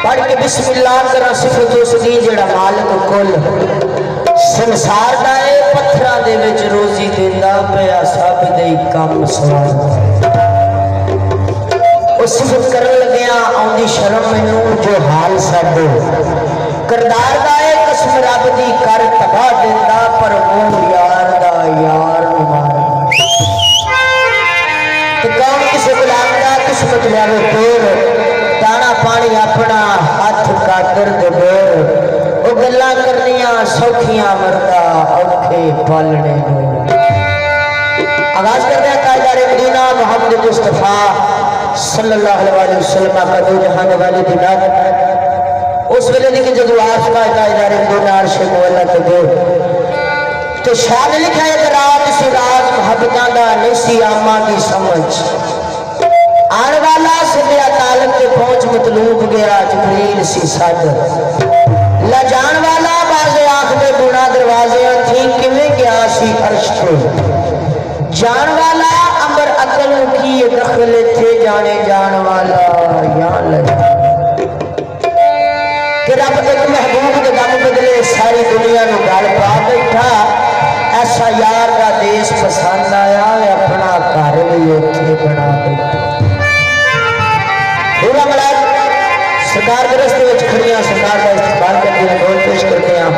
पढ़ के बिस्मिल्लाह करा सिफत उसदी जेड़ा मालिक कुल संसार दा ए पत्थरां दे विच रोजी देंदा पिया सब दे काम सवार उस सिफत करन लग्या आउंदी शर्म मैनू जो हाल साडे करदार दा ए कसम रब दी कर तबा देंदा पर वो यार दा यार नू मार ते कौन किसी गुलाम दा किस्मत लियावे तोड़ दाना पानी अपना हाथ काकर दे वो गल्ला करनिया सौखियां मरदा औखे पालने आगाज करते हैं ताजदार मदीना मोहम्मद मुस्तफा सल्लल्लाहु अलैहि वसल्लम का दो जहान वाले दिनार उस वेले दी कि जब आसका ताजदार मदीना अर्श मौला ते दो तो शान लिखा है रात से रात मोहब्बतां दा नसी आमा की समझ आने वाला सिद्या तालब के पहुंच मतलूब गया जिब्रील सी सद ला जान वाला बाजे आंख में गुना दरवाजे थी किवें गया सी अर्श तो जान वाला अंबर अकल की दखल थे जाने जान वाला यहाँ लगा कि रब एक महबूब के दम बदले सारी दुनिया को गल पा बैठा ऐसा यार का देश पसंद आया अपना घर भी उत्थे बना बैठा पूरा मलाक सरकार के रस्ते में खड़ियां सरकार का इस्तेमाल करके बोल पेश करते हैं।